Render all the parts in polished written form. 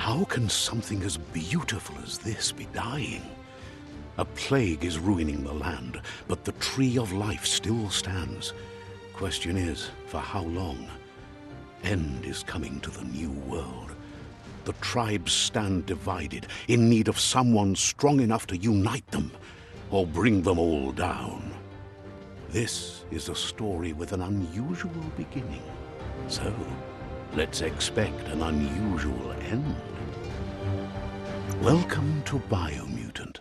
How can something as beautiful as this be dying? A plague is ruining the land, but the tree of life still stands. Question is, for how long? End is coming to the new world. The tribes stand divided, in need of someone strong enough to unite them, or bring them all down. This is a story with an unusual beginning. So, let's expect an unusual end. Welcome to Biomutant.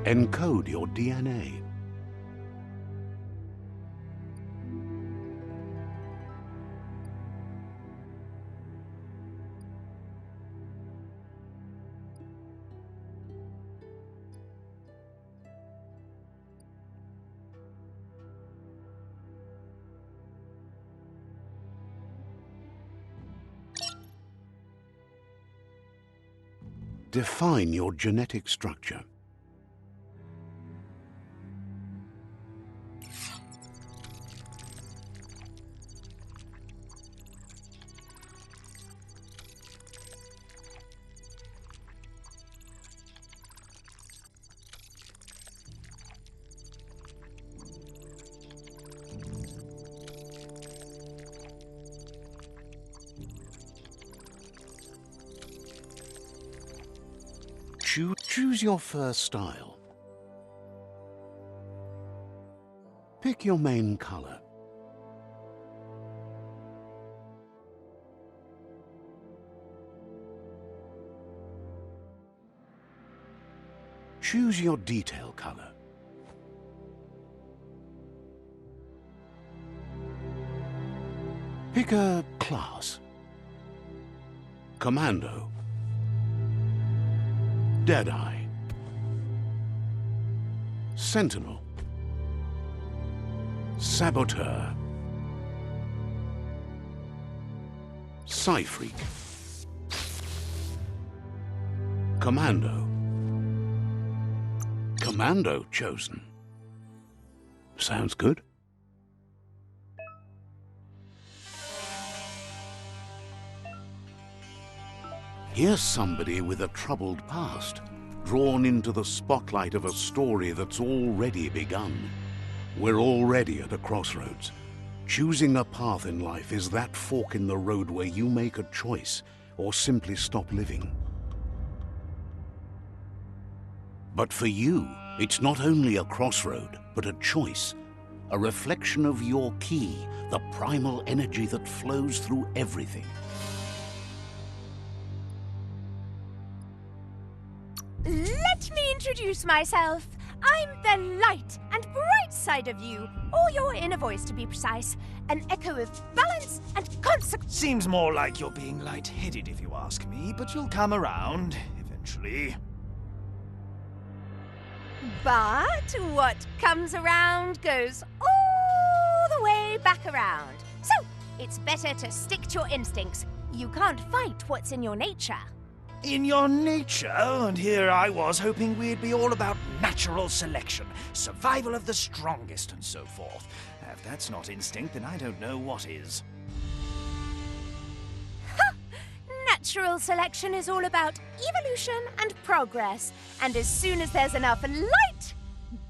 Encode your DNA. Define your genetic structure. Choose your first style. Pick your main color. Choose your detail color. Pick a class. Commando. Deadeye. Sentinel. Saboteur. Psy-Freak. Commando. Commando chosen. Sounds good. Here's somebody with a troubled past, drawn into the spotlight of a story that's already begun. We're already at a crossroads. Choosing a path in life is that fork in the road where you make a choice or simply stop living. But for you, it's not only a crossroad, but a choice, a reflection of your key, the primal energy that flows through everything. Let me introduce myself. I'm the light and bright side of you, or your inner voice to be precise. An echo of balance and consequence. Seems more like you're being light-headed if you ask me, but you'll come around, eventually. But what comes around goes all the way back around. So, it's better to stick to your instincts. You can't fight what's in your nature. In your nature, and here I was hoping we'd be all about natural selection, survival of the strongest, and so forth. If that's not instinct, then I don't know what is. Ha! Natural selection is all about evolution and progress, and as soon as there's enough light,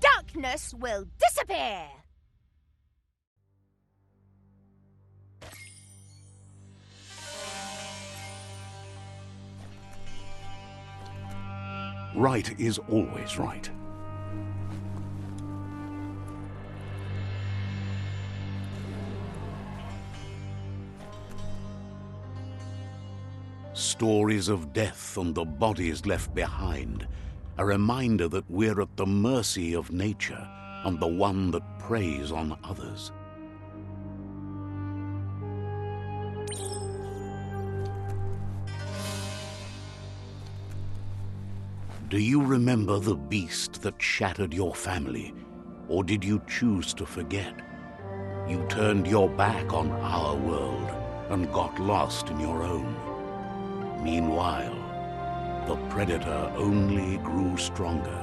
darkness will disappear. Right is always right. Stories of death and the bodies left behind. A reminder that we're at the mercy of nature and the one that preys on others. Do you remember the beast that shattered your family, or did you choose to forget? You turned your back on our world and got lost in your own. Meanwhile, the predator only grew stronger.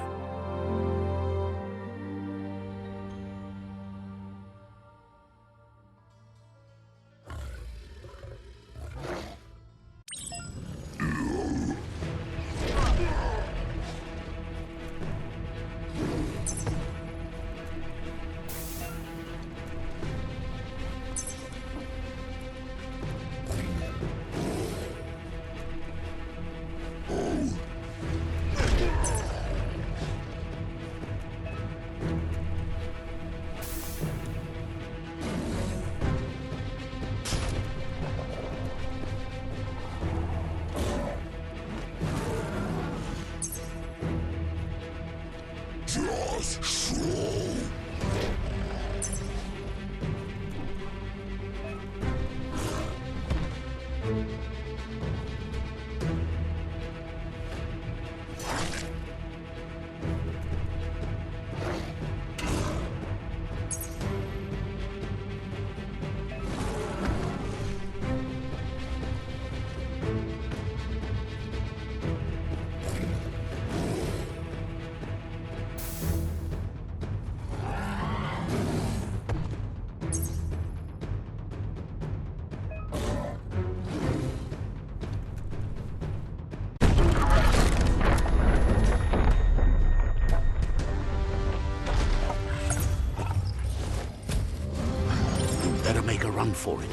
Make a run for it.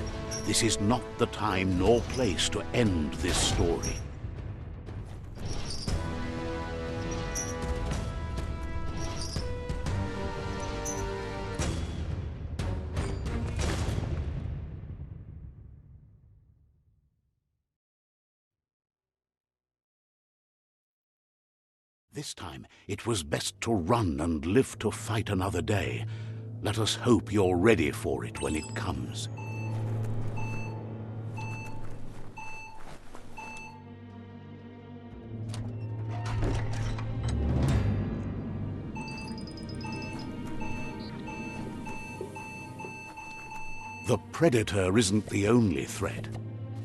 This is not the time nor place to end this story. This time, it was best to run and live to fight another day. Let us hope you're ready for it when it comes. The predator isn't the only threat.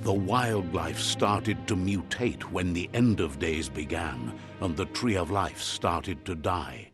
The wildlife started to mutate when the end of days began, and the tree of life started to die.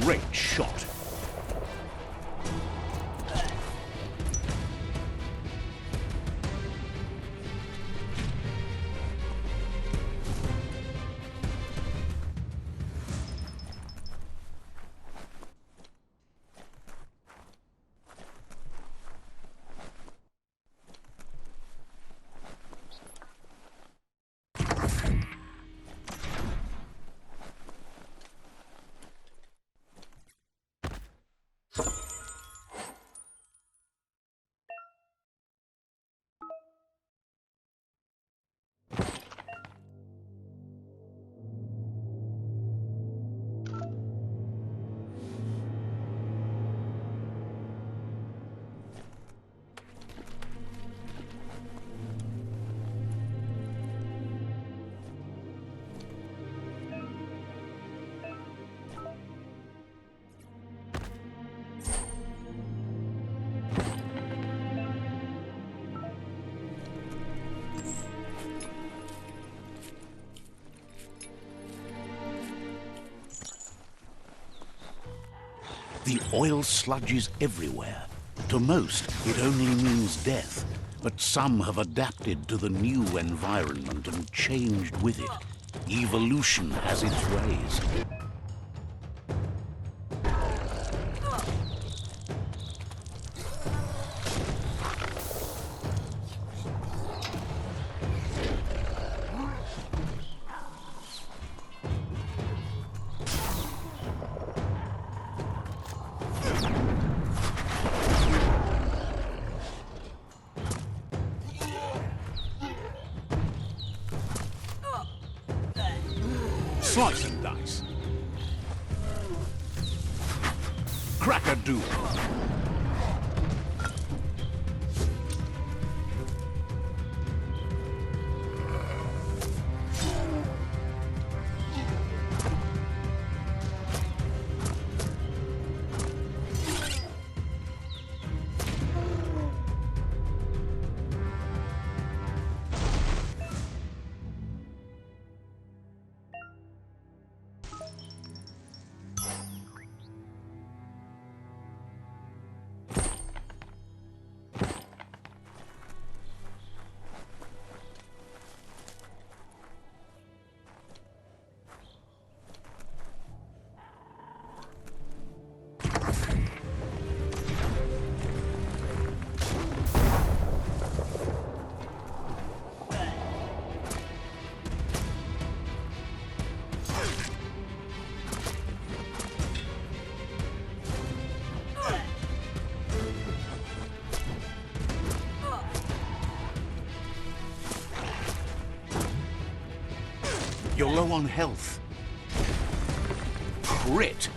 Great shot. The oil sludges everywhere. To most, it only means death, but some have adapted to the new environment and changed with it. Evolution has its ways. Slice and dice. Crack-a-doodle. You're low on health. Crit.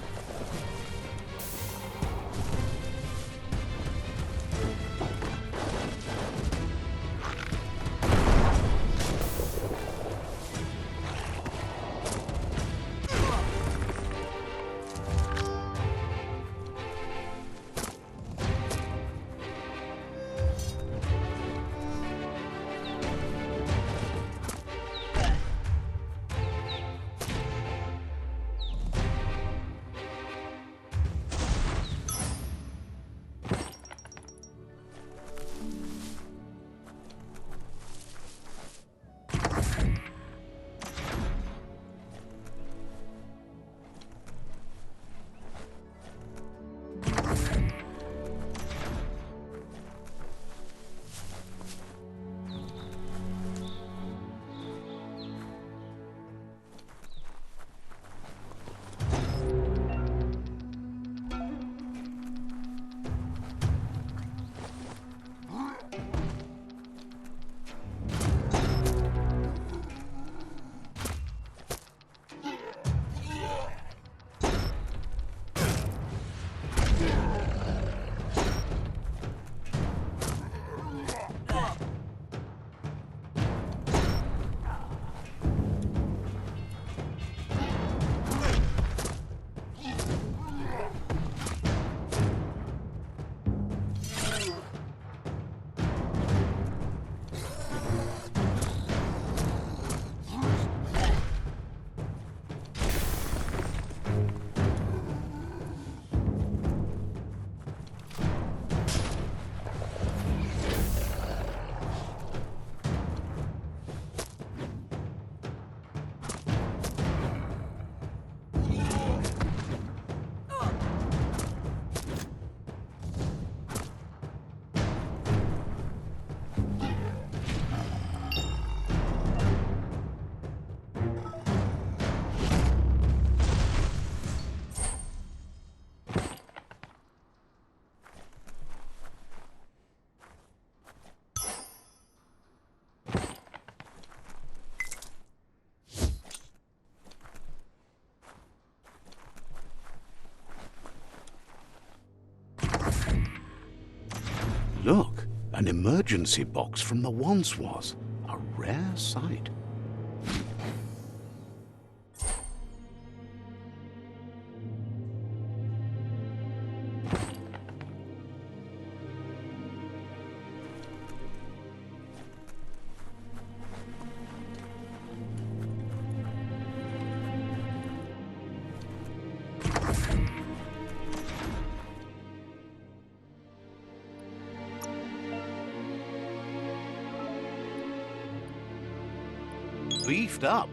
Look, an emergency box from the once was. A rare sight. beefed up.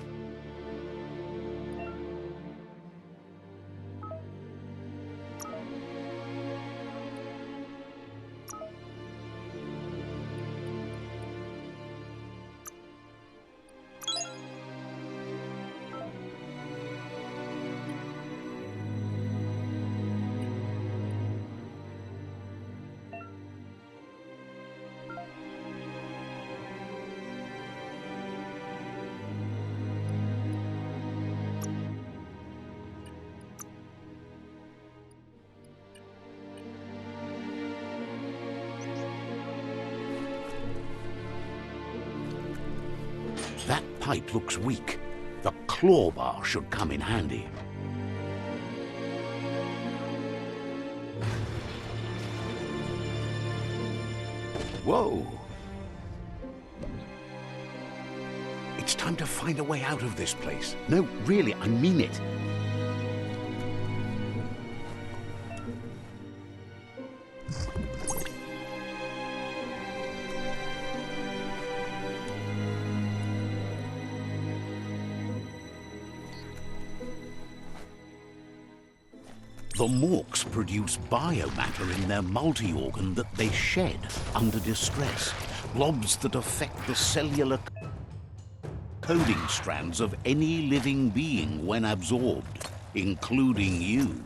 That pipe looks weak. The claw bar should come in handy. Whoa! It's time to find a way out of this place. No, really, I mean it. The MORKS produce biomatter in their multi-organ that they shed under distress. Blobs that affect the cellular coding strands of any living being when absorbed, including you.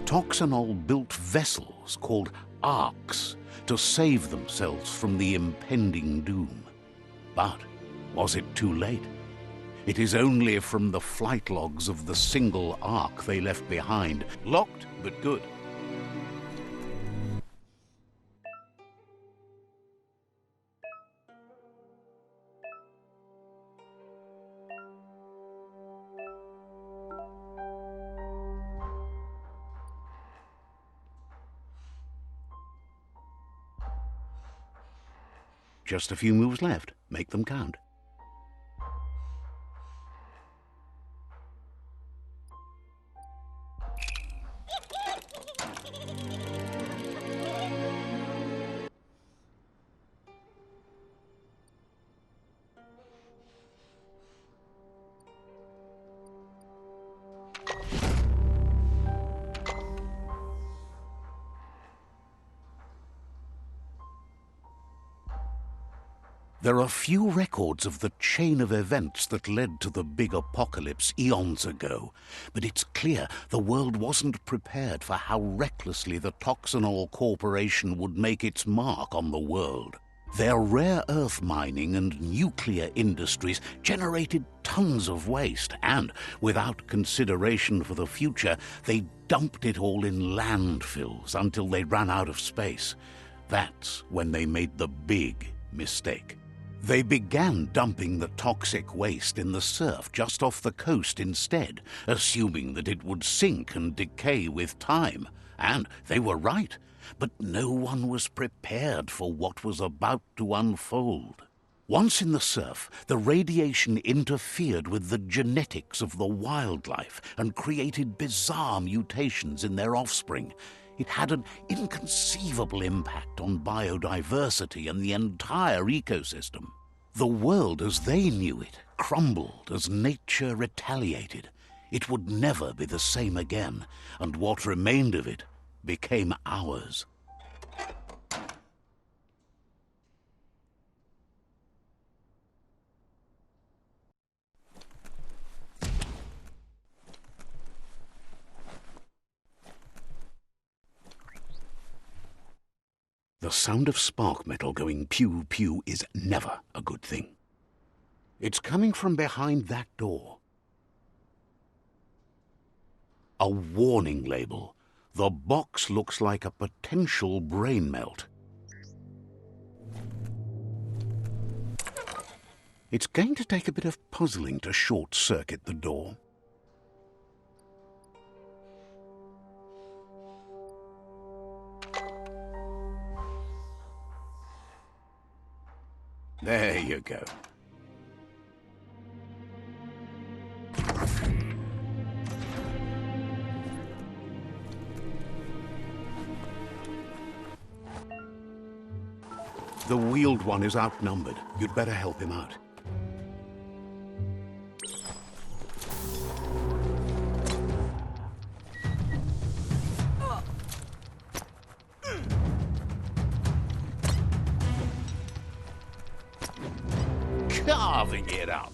Toxanol built vessels called arks to save themselves from the impending doom. But was it too late? It is only from the flight logs of the single ark they left behind, locked but good. Just a few moves left. Make them count. There are few records of the chain of events that led to the big apocalypse eons ago, but it's clear the world wasn't prepared for how recklessly the Toxanol Corporation would make its mark on the world. Their rare earth mining and nuclear industries generated tons of waste, and, without consideration for the future, they dumped it all in landfills until they ran out of space. That's when they made the big mistake. They began dumping the toxic waste in the surf just off the coast instead, assuming that it would sink and decay with time. And they were right, but no one was prepared for what was about to unfold. Once in the surf, the radiation interfered with the genetics of the wildlife and created bizarre mutations in their offspring. It had an inconceivable impact on biodiversity and the entire ecosystem. The world as they knew it crumbled as nature retaliated. It would never be the same again, and what remained of it became ours. The sound of spark metal going pew-pew is never a good thing. It's coming from behind that door. A warning label. The box looks like a potential brain melt. It's going to take a bit of puzzling to short-circuit the door. There you go. The wheeled one is outnumbered. You'd better help him out. Carving it up.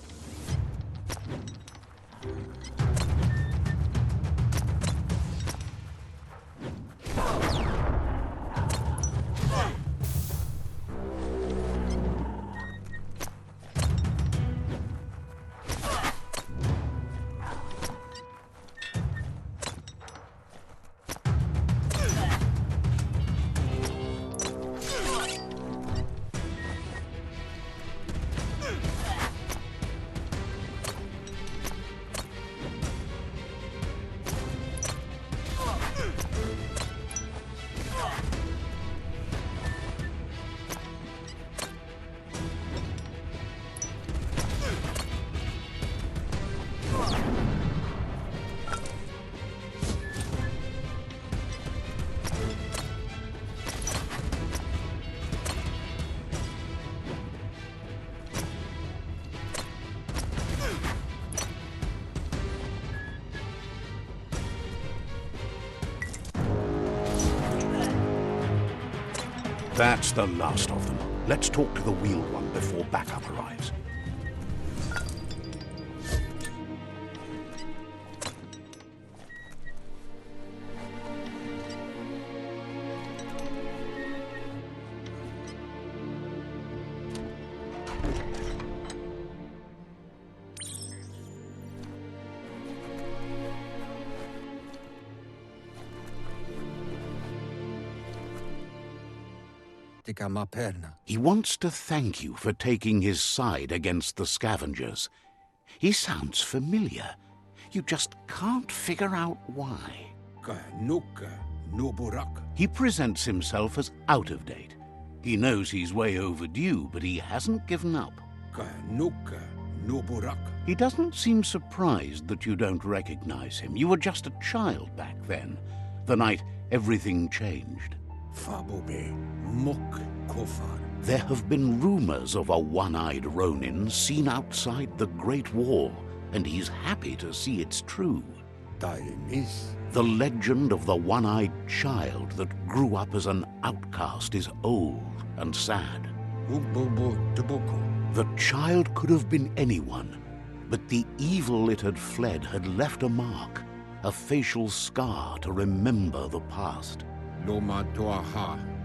That's the last of them. Let's talk to the wheeled one before backup arrives. He wants to thank you for taking his side against the scavengers. He sounds familiar. You just can't figure out why. He presents himself as out of date. He knows he's way overdue, but he hasn't given up. He doesn't seem surprised that you don't recognize him. You were just a child back then, the night everything changed. There have been rumors of a one-eyed Ronin seen outside the Great Wall, and he's happy to see it's true. The legend of the one-eyed child that grew up as an outcast is old and sad. The child could have been anyone, but the evil it had fled had left a mark, a facial scar to remember the past.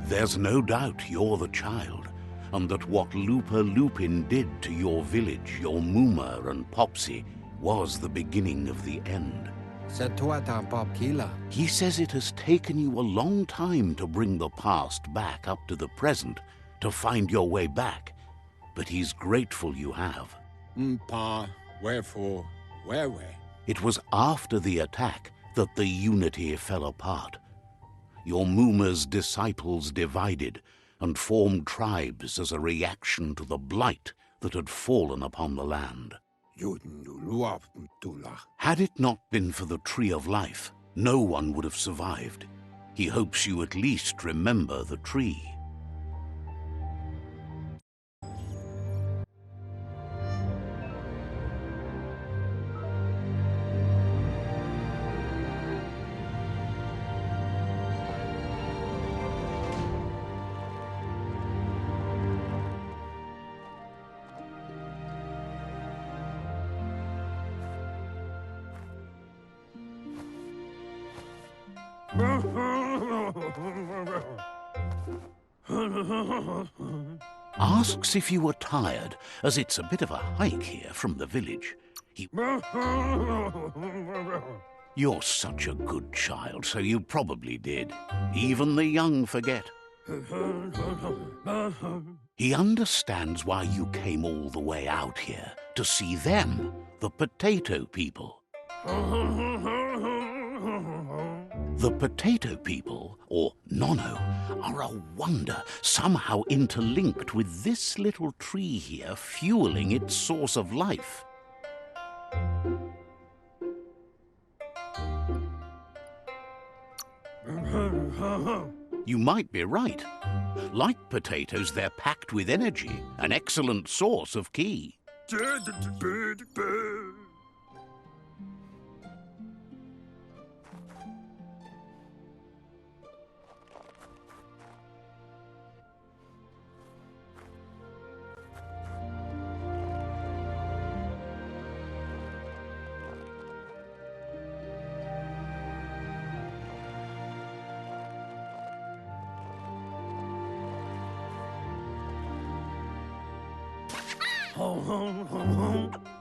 There's no doubt you're the child, and that what Lupa Lupin did to your village, your Muma and Popsy, was the beginning of the end. He says it has taken you a long time to bring the past back up to the present, to find your way back, but he's grateful you have. Wherefore, where? It was after the attack that the unity fell apart. Your Muma's disciples divided and formed tribes as a reaction to the blight that had fallen upon the land. Had it not been for the Tree of Life, no one would have survived. He hopes you at least remember the tree. Asks if you were tired, as it's a bit of a hike here from the village. You're such a good child, so you probably did. Even the young forget. He understands why you came all the way out here, to see them, the potato people. The potato people, or Nono, are a wonder, somehow interlinked with this little tree here fueling its source of life. You might be right. Like potatoes, they're packed with energy, an excellent source of ki.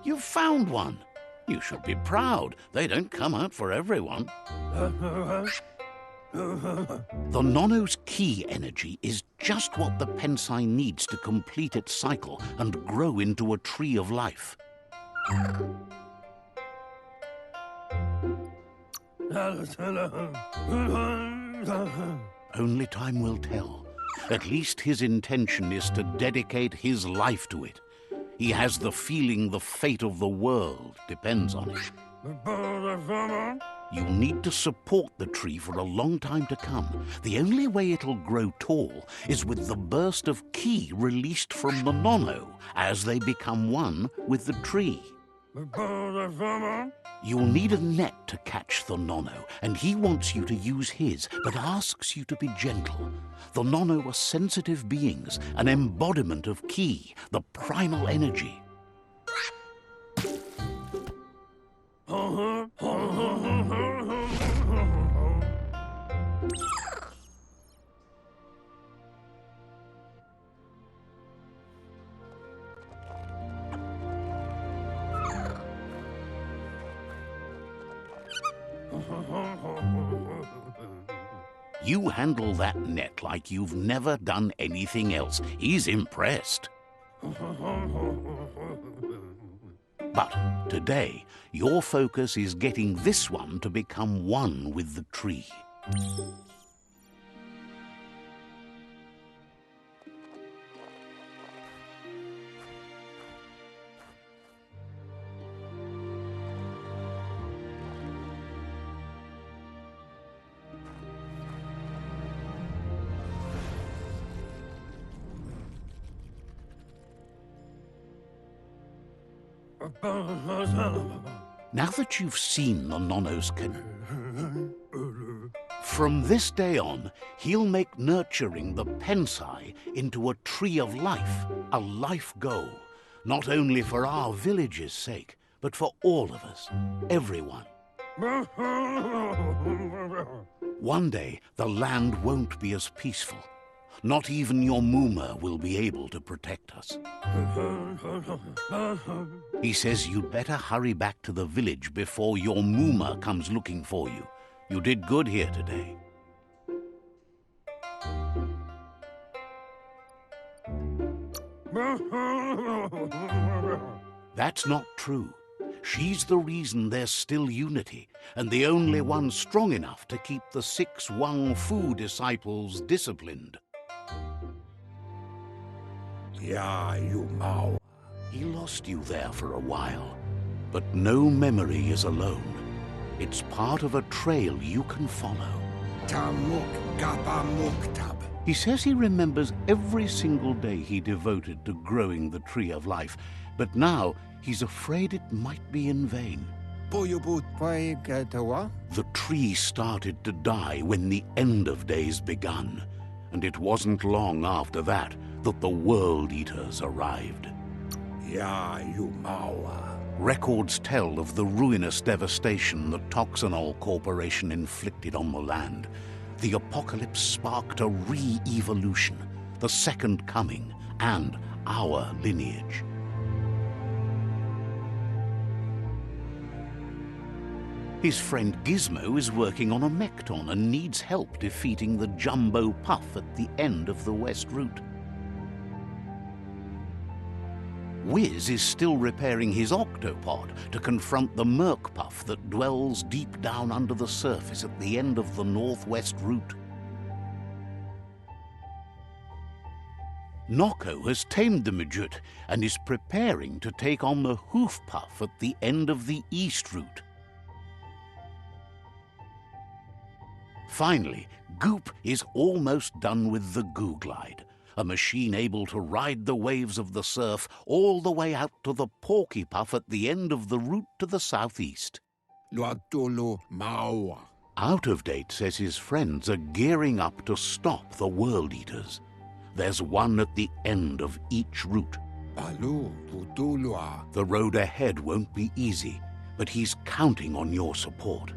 You've found one. You should be proud. They don't come out for everyone. The Nono's ki energy is just what the Pensai needs to complete its cycle and grow into a tree of life. Only time will tell. At least his intention is to dedicate his life to it. He has the feeling the fate of the world depends on it. You'll need to support the tree for a long time to come. The only way it'll grow tall is with the burst of ki released from the Nono as they become one with the tree. You'll need a net to catch the Nono, and he wants you to use his, but asks you to be gentle. The Nono are sensitive beings, an embodiment of ki, the primal energy. You handle that net like you've never done anything else. He's impressed. But today, your focus is getting this one to become one with the tree. Now that you've seen the Nono's from this day on, he'll make nurturing the Pensai into a tree of life, a life goal, not only for our village's sake, but for all of us, everyone. One day, the land won't be as peaceful. Not even your Muma will be able to protect us. He says you'd better hurry back to the village before your Muma comes looking for you. You did good here today. That's not true. She's the reason there's still unity, and the only one strong enough to keep the 6 Wang Fu disciples disciplined. Yeah, you Mao. He lost you there for a while, but no memory is alone. It's part of a trail you can follow. Tamuk Gapamuktab. He says he remembers every single day he devoted to growing the Tree of Life, but now he's afraid it might be in vain. Poyubut Paigatawa? The tree started to die when the end of days begun, and it wasn't long after that that the World Eaters arrived. Ya Yumawa. Records tell of the ruinous devastation the Toxanol Corporation inflicted on the land. The apocalypse sparked a re-evolution, the Second Coming, and our lineage. His friend Gizmo is working on a Mekton and needs help defeating the Jumbo Puff at the end of the West Route. Wiz is still repairing his octopod to confront the Merc Puff that dwells deep down under the surface at the end of the Northwest Route. Noko has tamed the Midget and is preparing to take on the Hoof Puff at the end of the East Route. Finally, Goop is almost done with the Goo Glide, a machine able to ride the waves of the surf all the way out to the Porky Puff at the end of the route to the southeast. Luatulu Maua. Out of Date says his friends are gearing up to stop the World Eaters. There's one at the end of each route. Balu Putulua. The road ahead won't be easy, but he's counting on your support.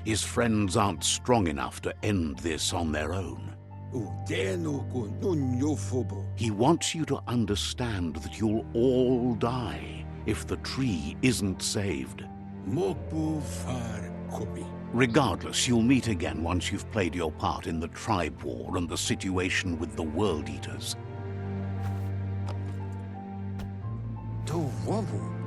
His friends aren't strong enough to end this on their own. Udenuku Nunyufubu. He wants you to understand that you'll all die if the tree isn't saved. Mopu Far Kubi. Regardless, you'll meet again once you've played your part in the tribe war and the situation with the World Eaters. To Wabu.